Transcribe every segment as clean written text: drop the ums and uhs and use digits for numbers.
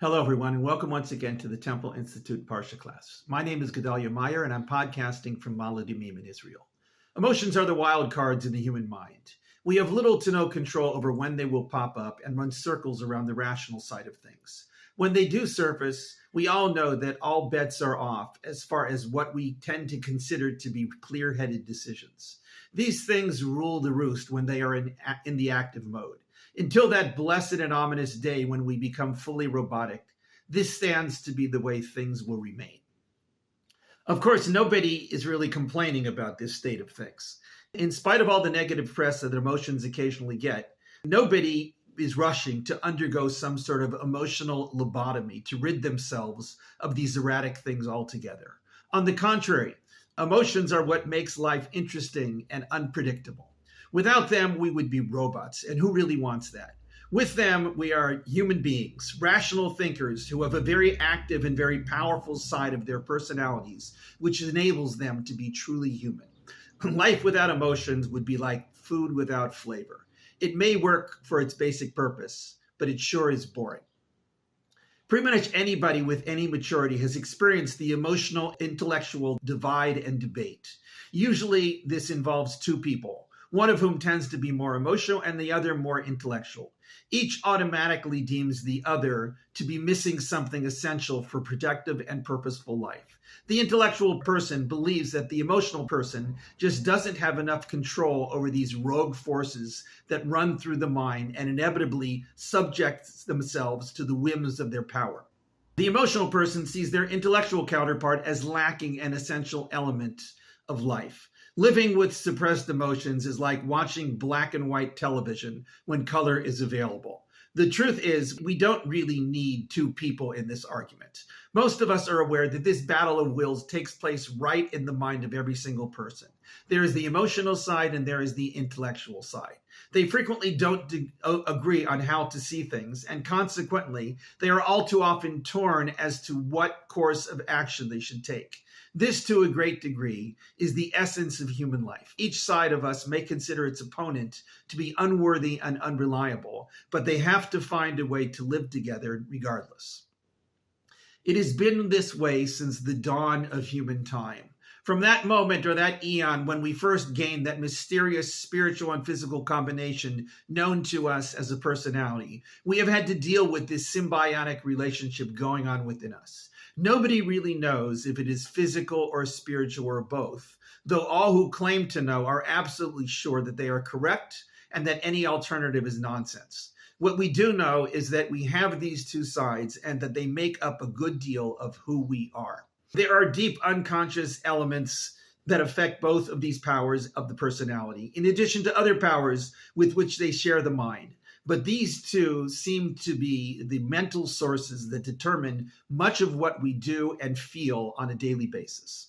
Hello, everyone, and welcome once again to the Temple Institute Parsha class. My name is Gedalia Meyer, and I'm podcasting from Maladimim in Israel. Emotions are the wild cards in the human mind. We have little to no control over when they will pop up and run circles around the rational side of things. When they do surface, we all know that all bets are off as far as what we tend to consider to be clear-headed decisions. These things rule the roost when they are in the active mode. Until that blessed and ominous day when we become fully robotic, this stands to be the way things will remain. Of course, nobody is really complaining about this state of things. In spite of all the negative press that emotions occasionally get, nobody is rushing to undergo some sort of emotional lobotomy to rid themselves of these erratic things altogether. On the contrary, emotions are what makes life interesting and unpredictable. Without them, we would be robots, and who really wants that? With them, we are human beings, rational thinkers who have a very active and very powerful side of their personalities, which enables them to be truly human. Life without emotions would be like food without flavor. It may work for its basic purpose, but it sure is boring. Pretty much anybody with any maturity has experienced the emotional, intellectual divide and debate. Usually, this involves two people, one of whom tends to be more emotional and the other more intellectual. Each automatically deems the other to be missing something essential for productive and purposeful life. The intellectual person believes that the emotional person just doesn't have enough control over these rogue forces that run through the mind and inevitably subject themselves to the whims of their power. The emotional person sees their intellectual counterpart as lacking an essential element of life. Living with suppressed emotions is like watching black and white television when color is available. The truth is, we don't really need two people in this argument. Most of us are aware that this battle of wills takes place right in the mind of every single person. There is the emotional side and there is the intellectual side. They frequently don't agree on how to see things, and consequently, they are all too often torn as to what course of action they should take. This, to a great degree, is the essence of human life. Each side of us may consider its opponent to be unworthy and unreliable, but they have to find a way to live together regardless. It has been this way since the dawn of human time. From that moment or that eon when we first gained that mysterious spiritual and physical combination known to us as a personality, we have had to deal with this symbiotic relationship going on within us. Nobody really knows if it is physical or spiritual or both, though all who claim to know are absolutely sure that they are correct and that any alternative is nonsense. What we do know is that we have these two sides and that they make up a good deal of who we are. There are deep unconscious elements that affect both of these powers of the personality, in addition to other powers with which they share the mind. But these two seem to be the mental sources that determine much of what we do and feel on a daily basis.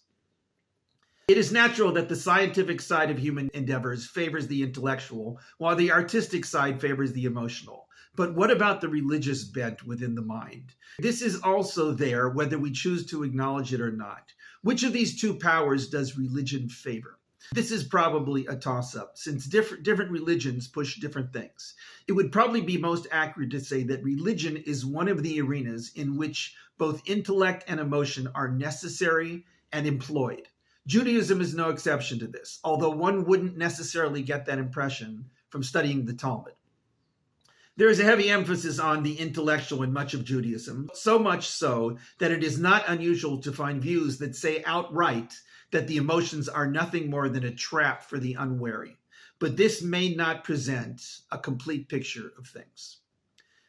It is natural that the scientific side of human endeavors favors the intellectual, while the artistic side favors the emotional. But what about the religious bent within the mind? This is also there, whether we choose to acknowledge it or not. Which of these two powers does religion favor? This is probably a toss-up, since different religions push different things. It would probably be most accurate to say that religion is one of the arenas in which both intellect and emotion are necessary and employed. Judaism is no exception to this, although one wouldn't necessarily get that impression from studying the Talmud. There is a heavy emphasis on the intellectual in much of Judaism, so much so that it is not unusual to find views that say outright that the emotions are nothing more than a trap for the unwary. But this may not present a complete picture of things.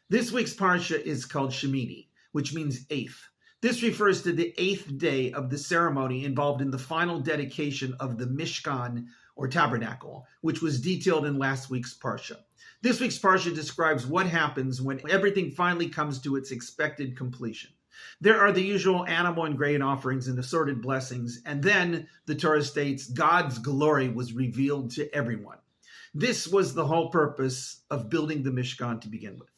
This week's Parsha is called Shemini, which means eighth. This refers to the eighth day of the ceremony involved in the final dedication of the Mishkan, or Tabernacle, which was detailed in last week's Parsha. This week's Parsha describes what happens when everything finally comes to its expected completion. There are the usual animal and grain offerings and assorted blessings, and then, the Torah states, God's glory was revealed to everyone. This was the whole purpose of building the Mishkan to begin with.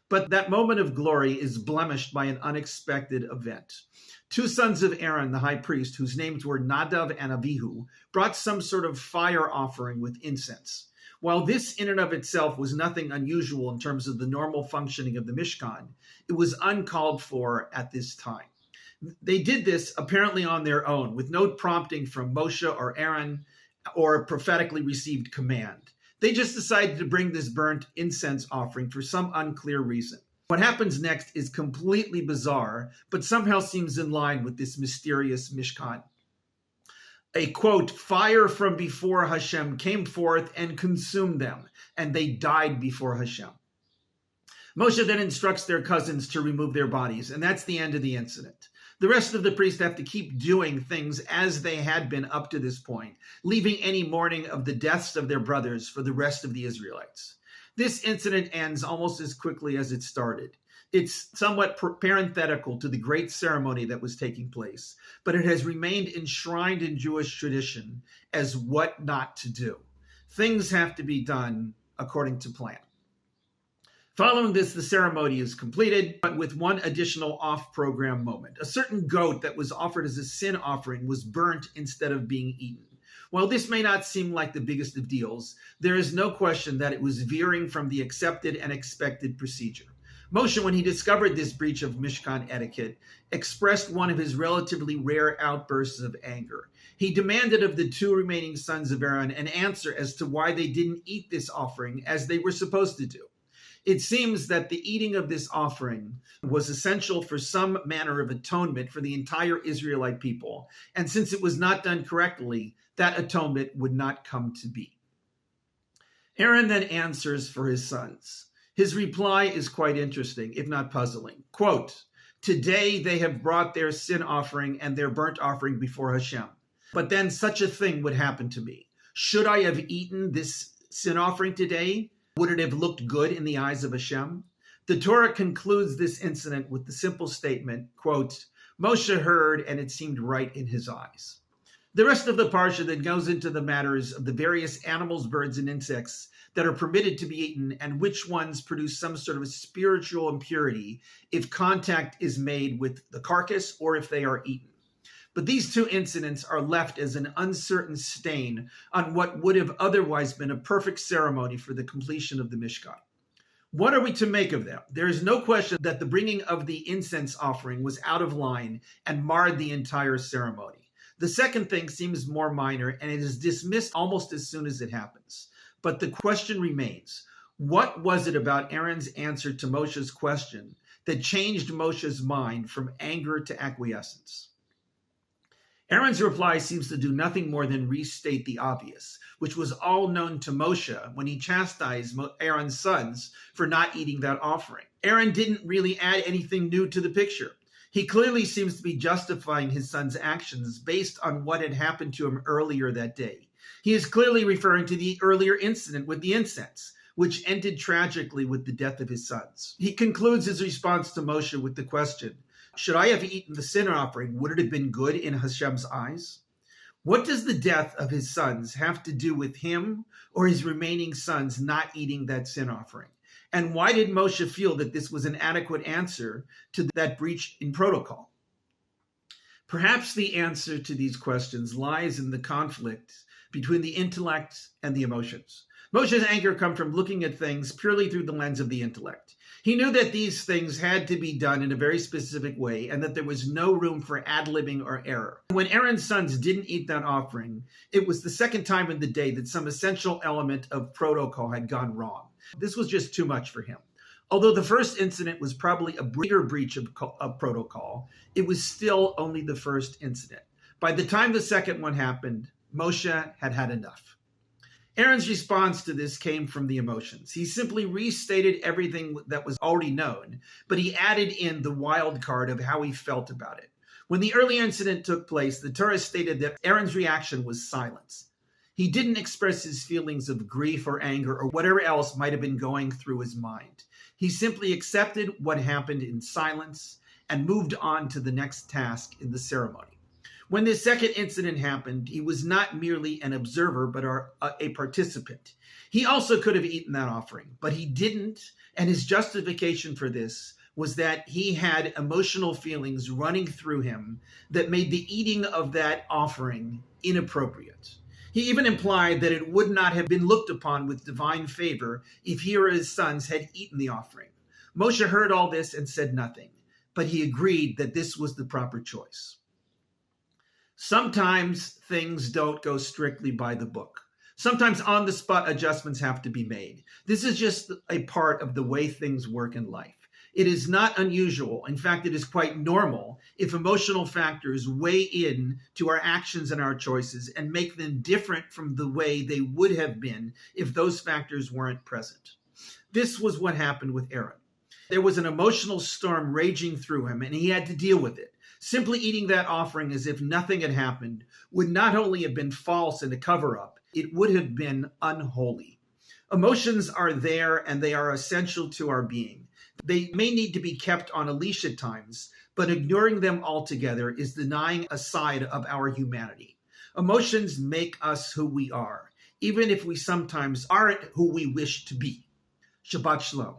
But that moment of glory is blemished by an unexpected event. Two sons of Aaron, the high priest, whose names were Nadav and Abihu, brought some sort of fire offering with incense. While this in and of itself was nothing unusual in terms of the normal functioning of the Mishkan, it was uncalled for at this time. They did this apparently on their own, with no prompting from Moshe or Aaron or prophetically received command. They just decided to bring this burnt incense offering for some unclear reason. What happens next is completely bizarre, but somehow seems in line with this mysterious Mishkan. A quote, fire from before Hashem came forth and consumed them, and they died before Hashem. Moshe then instructs their cousins to remove their bodies, and that's the end of the incident. The rest of the priests have to keep doing things as they had been up to this point, leaving any mourning of the deaths of their brothers for the rest of the Israelites. This incident ends almost as quickly as it started. It's somewhat parenthetical to the great ceremony that was taking place, but it has remained enshrined in Jewish tradition as what not to do. Things have to be done according to plan. Following this, the ceremony is completed, but with one additional off-program moment. A certain goat that was offered as a sin offering was burnt instead of being eaten. While this may not seem like the biggest of deals, there is no question that it was veering from the accepted and expected procedure. Moshe, when he discovered this breach of Mishkan etiquette, expressed one of his relatively rare outbursts of anger. He demanded of the two remaining sons of Aaron an answer as to why they didn't eat this offering as they were supposed to do. It seems that the eating of this offering was essential for some manner of atonement for the entire Israelite people, and since it was not done correctly, that atonement would not come to be. Aaron then answers for his sons. His reply is quite interesting, if not puzzling. Quote, today they have brought their sin offering and their burnt offering before Hashem. But then such a thing would happen to me. Should I have eaten this sin offering today? Would it have looked good in the eyes of Hashem? The Torah concludes this incident with the simple statement, quote, Moshe heard and it seemed right in his eyes. The rest of the parsha then goes into the matters of the various animals, birds, and insects that are permitted to be eaten and which ones produce some sort of spiritual impurity if contact is made with the carcass or if they are eaten. But these two incidents are left as an uncertain stain on what would have otherwise been a perfect ceremony for the completion of the Mishkan. What are we to make of them? There is no question that the bringing of the incense offering was out of line and marred the entire ceremony. The second thing seems more minor and it is dismissed almost as soon as it happens. But the question remains, what was it about Aaron's answer to Moshe's question that changed Moshe's mind from anger to acquiescence? Aaron's reply seems to do nothing more than restate the obvious, which was all known to Moshe when he chastised Aaron's sons for not eating that offering. Aaron didn't really add anything new to the picture. He clearly seems to be justifying his son's actions based on what had happened to him earlier that day. He is clearly referring to the earlier incident with the incense, which ended tragically with the death of his sons. He concludes his response to Moshe with the question, should I have eaten the sin offering? Would it have been good in Hashem's eyes? What does the death of his sons have to do with him or his remaining sons not eating that sin offering? And why did Moshe feel that this was an adequate answer to that breach in protocol? Perhaps the answer to these questions lies in the conflict between the intellect and the emotions. Moshe's anger comes from looking at things purely through the lens of the intellect. He knew that these things had to be done in a very specific way and that there was no room for ad-libbing or error. When Aaron's sons didn't eat that offering, it was the second time in the day that some essential element of protocol had gone wrong. This was just too much for him. Although the first incident was probably a bigger breach of protocol, it was still only the first incident. By the time the second one happened, Moshe had had enough. Aaron's response to this came from the emotions. He simply restated everything that was already known, but he added in the wild card of how he felt about it. When the earlier incident took place, the Torah stated that Aaron's reaction was silence. He didn't express his feelings of grief or anger or whatever else might have been going through his mind. He simply accepted what happened in silence and moved on to the next task in the ceremony. When this second incident happened, he was not merely an observer, but a participant. He also could have eaten that offering, but he didn't, and his justification for this was that he had emotional feelings running through him that made the eating of that offering inappropriate. He even implied that it would not have been looked upon with divine favor if he or his sons had eaten the offering. Moshe heard all this and said nothing, but he agreed that this was the proper choice. Sometimes things don't go strictly by the book. Sometimes on-the-spot adjustments have to be made. This is just a part of the way things work in life. It is not unusual. In fact, it is quite normal if emotional factors weigh in to our actions and our choices and make them different from the way they would have been if those factors weren't present. This was what happened with Aaron. There was an emotional storm raging through him, and he had to deal with it. Simply eating that offering as if nothing had happened would not only have been false and a cover-up, it would have been unholy. Emotions are there, and they are essential to our being. They may need to be kept on a leash at times, but ignoring them altogether is denying a side of our humanity. Emotions make us who we are, even if we sometimes aren't who we wish to be. Shabbat Shalom.